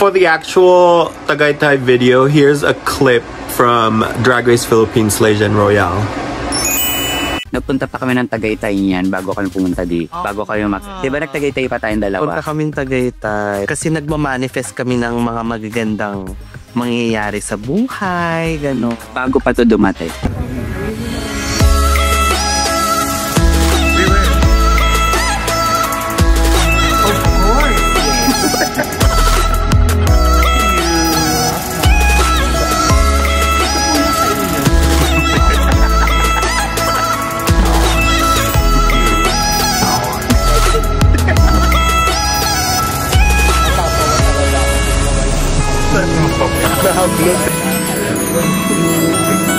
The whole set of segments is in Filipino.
For the actual Tagaytay video, here's a clip from Drag Race Philippines Legion Royale. Nagpunta pa kami ng Tagaytay niyan bago kami pumunta dito. Bago kayo Diba nagtagaytay pa tayong dalawa? Punta kaming Tagaytay kasi nagmamanifest kami ng mga magagandang mangyayari sa buhay, gano'n. Bago pa to dumating.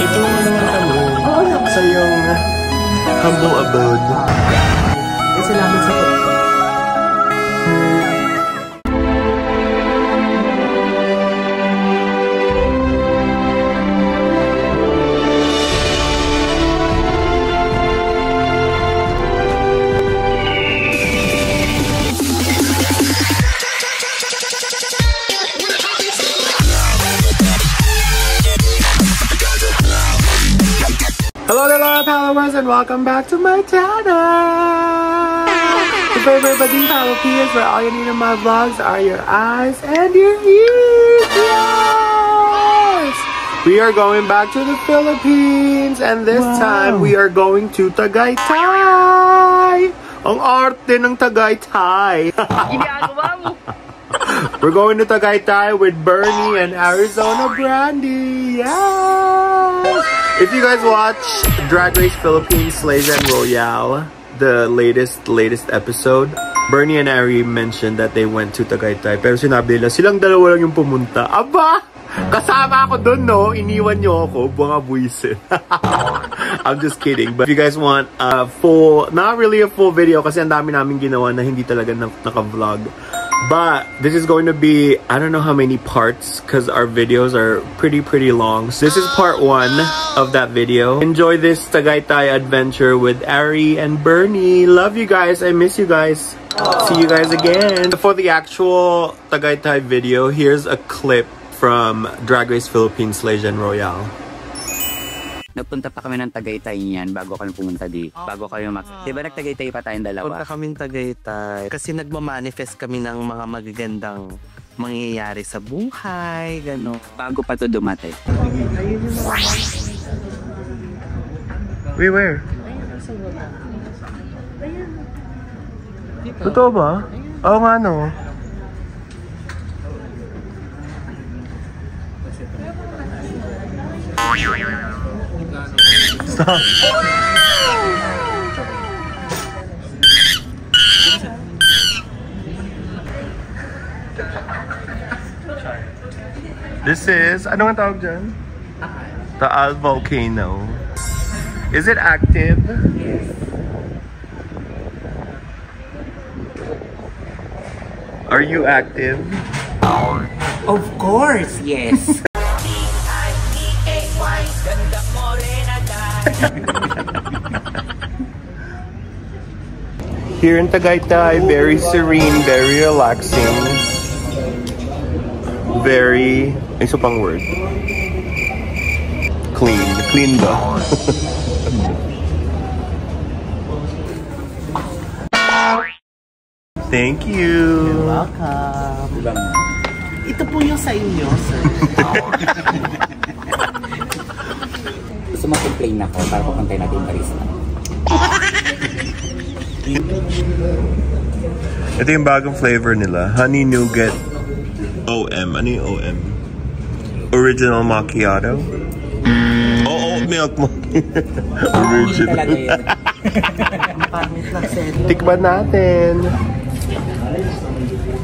Ito naman sa iyong humble abode. Salamat sa Hello there, followers, and welcome back to my channel. Your favorite bading follow is where all you need in my vlogs are your eyes and your ears. Yes! We are going back to the Philippines, and this time we are going to Tagaytay. Ang arte ng Tagaytay. We're going to Tagaytay with Bernie and Arizona Brandy. Yes! If you guys watch Drag Race Philippines Legion Royale, the latest episode, Bernie and Ari mentioned that they went to Tagaytay. Pero sinabi nila, silang dalawa lang yung pumunta. Aba! Kasama ako dun, no? Iniwan nyo ako. Buwang abuisin. I'm just kidding. But if you guys want a full, not really a full video kasi ang dami namin ginawa na hindi talaga naka-vlog. But this is going to be, I don't know how many parts because our videos are pretty long. So this is part 1 of that video. Enjoy this Tagaytay adventure with Ari and Bernie. Love you guys. I miss you guys. See you guys again. For the actual Tagaytay video, here's a clip from Drag Race Philippines Legion Royale. Nagpunta pa kami ng Tagaytay niyan bago kami pumunta dito. Bago kayo Diba nagtagaytay pa tayong dalawa? Punta kaming Tagaytay kasi nagmamanifest kami ng mga magagandang mangyayari sa buhay, gano'n. Bago pa to dumating. Wait, where? Totoo ba? Oo nga, no? Stop. This is, ano nga tawag dyan? Taal Volcano. Is it active? Yes. Are you active? Of course, yes. Here in Tagaytay, very serene, very relaxing, very, isa pang word, clean ba? Thank you. You're welcome. Ito po yung sa inyo, sir. Gusto mag-complain ako para papuntay natin yung barista. Ito yung bagong flavor nila. Honey Nougat OM. Ano yung OM? Original Macchiato? Oo, milk mo. Original. Tikman natin.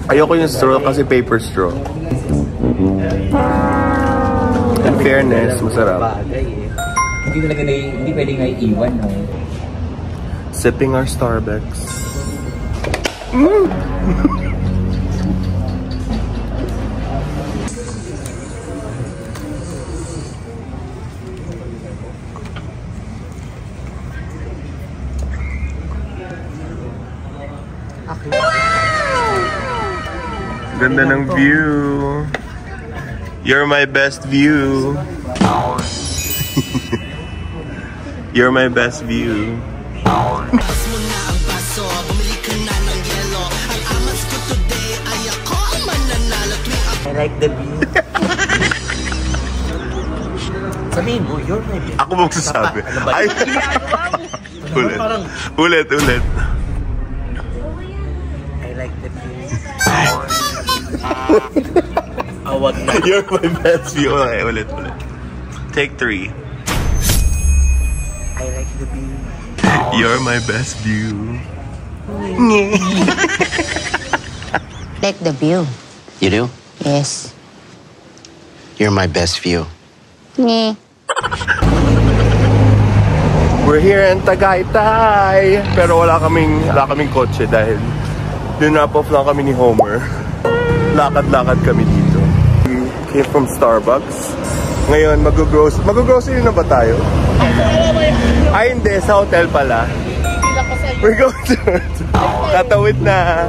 Ayoko yung straw kasi paper straw. In fairness, masarap. Hindi talaga hindi pwedeng naiiwan, no? Sipping our Starbucks. Ganda ng view. You're my best view. You're my best view. I like the view. Sabihin mo, you're my view. Ako magsasabi. Ano ba? Ay. Ulit. I like the view. Awag na. You're my best view. Okay, ulit. Take 3. I like the view. You're my best view. Like the view. You do? Yes. You're my best view. Yeah. We're here in Tagaytay. Pero wala kaming kotse dahil dinrap off lang kami ni Homer. Lakad-lakad kami dito. We came from Starbucks. Ngayon, mag-grocery na ba tayo? Ay, hindi. Sa hotel pala. We're going to Katawid na.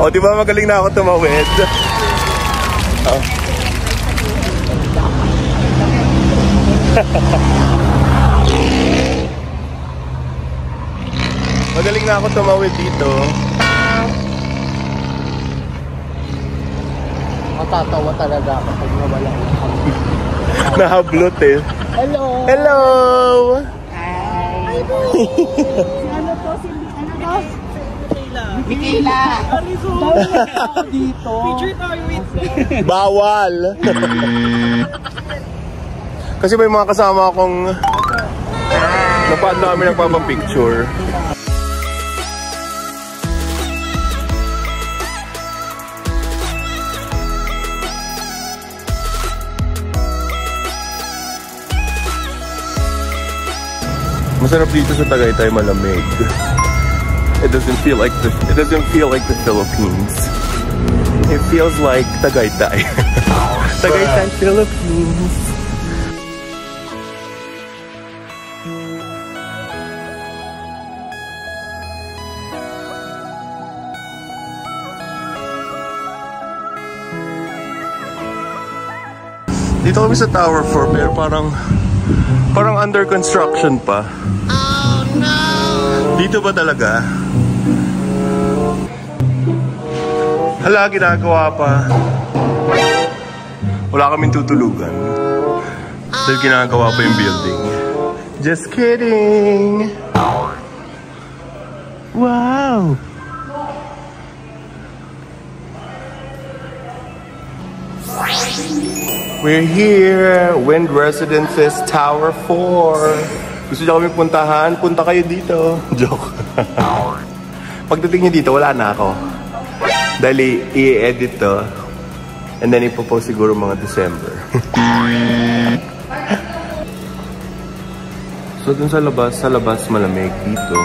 O, di ba magaling na ako tumawid? Oh. Magaling na ako tumawid dito. Matatawa talaga kapag nawala na kami. Nahablot eh. Hello! Hello! Hi. Ano to? Michaela. Dito. Bawal! Kasi may mga kasama akong napaano kami nagpapapicture. Masarap dito sa Tagaytay, malamig. It doesn't feel like the Philippines. It feels like Tagaytay. Tagaytay, Philippines. Dito kami sa Tower 4 pero parang under construction pa. Oh no! Dito ba talaga? Hala, ginagawa pa. Wala kaming tutulugan. Dahil ginagawa pa yung building. Just kidding! Wow! We're here, Wind Residences Tower 4. Gusto nyo kami puntahan? Punta kayo dito. Joke. Pagdating nyo dito, wala na ako. Dahil i-edit to. And then ipopost siguro mga December. So dun sa labas malamig. Dito,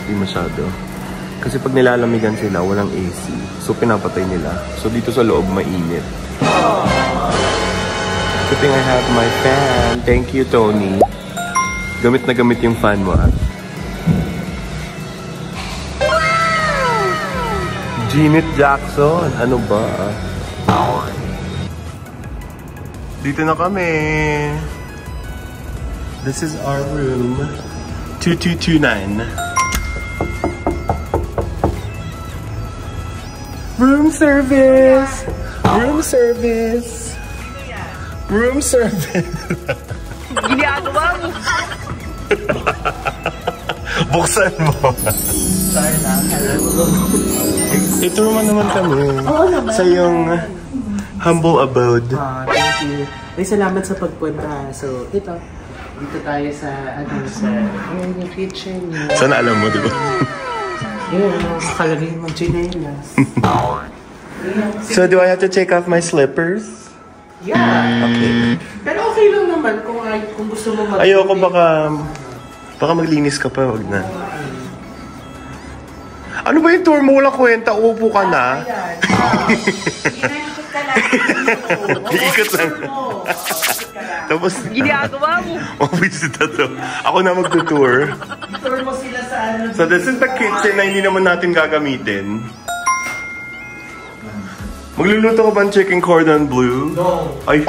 hindi masyado. Kasi pag nilalamigan sila, walang AC. So pinapatay nila. So dito sa loob, mainit. Good thing I have my fan. Thank you, Tony. Gamit na gamit yung fan mo, ah. Jeanette Jackson. Ano ba? Dito na kami. This is our room. 2229. Room service. Room service. Room service. Ginagawa mo. Buksan mo. Ito naman kami. Sa yung humble abode. Thank you. May salamat sa pagpunta. So, dito tayo sa yung kitchen. Sana alam mo, di ba? Yun, nakalagay yung chinelas. So, do I have to take off my slippers? Yeah. Okay. Pero okay lang naman kung gusto mo mag- Ayoko baka maglinis ka pa, wag na. Ano ba yung tour mo? Walang kwenta, upo ka na. Ikot ka lang. Ikot lang. Tapos, Ginagawa mo. mabisita to. Ako na magtutour. Tour mo sila sa ano. So this is the kitchen na hindi naman natin gagamitin. Magluluto ka ba ng chicken cordon bleu? No. Ay,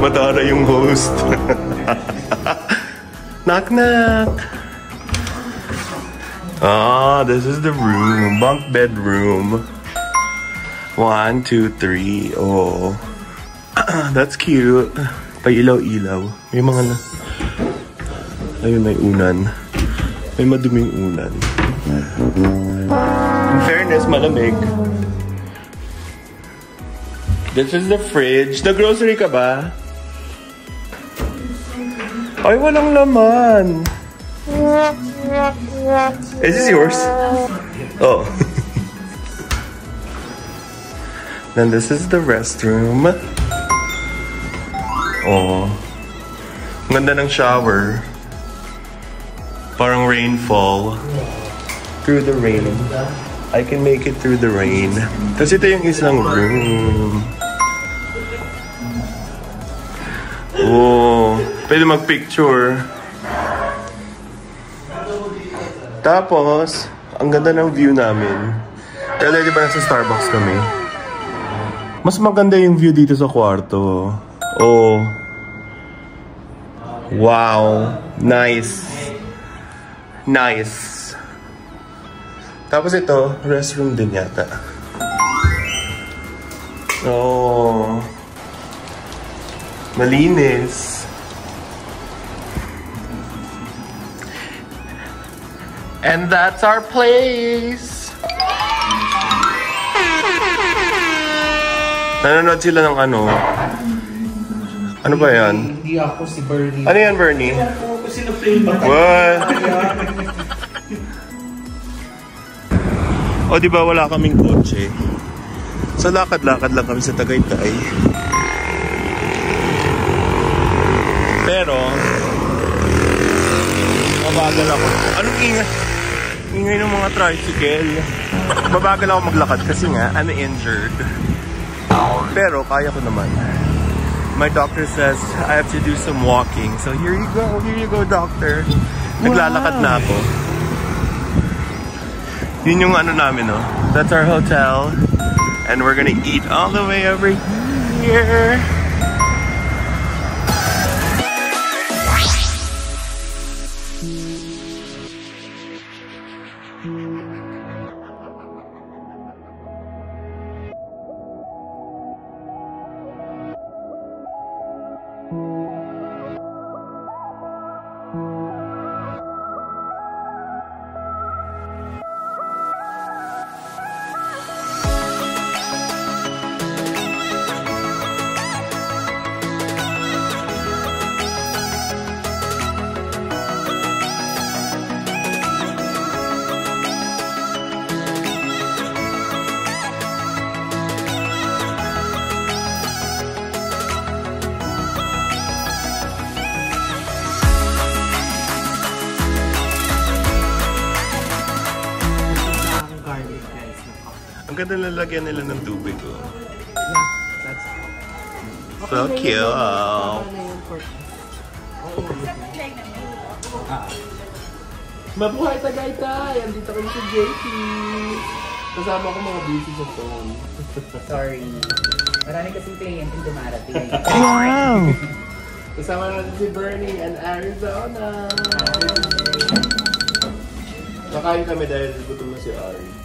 matara yung host. Knock, knock. Ah, this is the room. Bunk bedroom. 1, 2, 3. Oh. That's cute. Pailaw-ilaw. May mga na... Ayun, may unan. May maduming unan. In fairness, malamig. This is the fridge. Nag-grocery ka ba? Ay, walang laman. Is this yours? Oh. Then this is the restroom. Oh. Ang ganda ng shower. Parang rainfall. Through the rain. I can make it through the rain. Tapos ito yung isang room. Oh. Pwede mag-picture. Tapos, ang ganda ng view namin. Kaya di ba nasa Starbucks kami? Mas maganda yung view dito sa kwarto. Oh. Wow. Nice. Nice. Tapos ito, restroom din yata. Oh. Malinis. And that's our place. Nanonood sila ng ano? Ano ba yan? Hindi ako si Bernie. Ano yan, Bernie? Ako sino play ba? What? O, di ba wala kaming kotse? So, lakad-lakad lang kami sa Tagaytay. Pero, mabagal ako. Anong ingay? Ingay ng mga tricycle. Mabagal ako maglakad kasi nga, I'm injured. Pero, kaya ko naman. My doctor says I have to do some walking. So, here you go, doctor. Naglalakad na ako. Yun yung ano namin, no? That's our hotel. And we're gonna eat all the way over here. Ang ganda lalagyan nila ng tubig, oh. So cute. Mabuhay Tagaytay! Andito kami sa JP. Kasama ko mga busy sa phone. Sorry. Marami kasing kliyente dumarating. Wow! Kasama natin si Bernie and Arizona. Nakain kami dahil gutom na si Ari.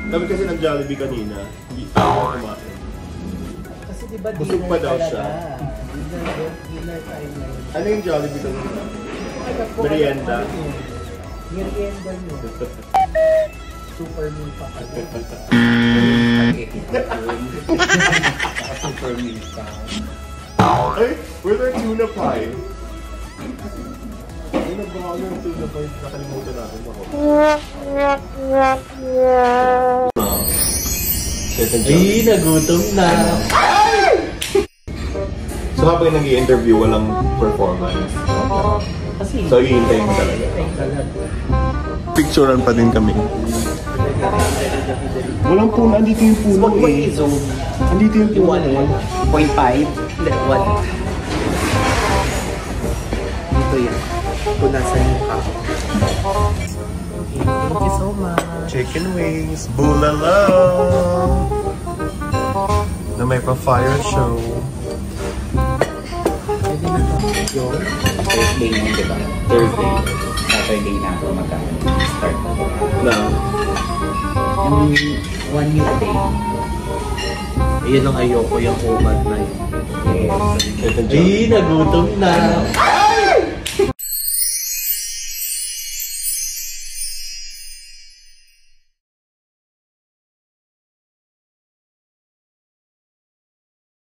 Kami kasi nag-Jollibee kanina. Hindi ako kumain. Kasi diba Busog pa daw siya. Dinner time na yun. Ano yung Jollibee kanina? Merienda. Merienda nyo. Super meal pa kasi. Super meal pa. Ay, where's our tuna pie? Ay, nagbawa yung tuna pie. Nakalimutan natin ako. Ay, nagutom na. So habang nag-i-interview, walang performance. So, hihintayin mo talaga. Picturean pa din kami. Walang puno. Andito yung puno eh. Andito yung puno. 0.5? Hindi, 1. Dito yan. Kung nasa yung kapo. Thank you so much. Chicken wings. Bulalo. na may pa-fire show. Thursday na, di ba? Thursday. Saturday na ako mag-start. Na? Yung 1 year a day. Ayun ang ayoko yung umad na yun. Yes. Ay, nagutom na.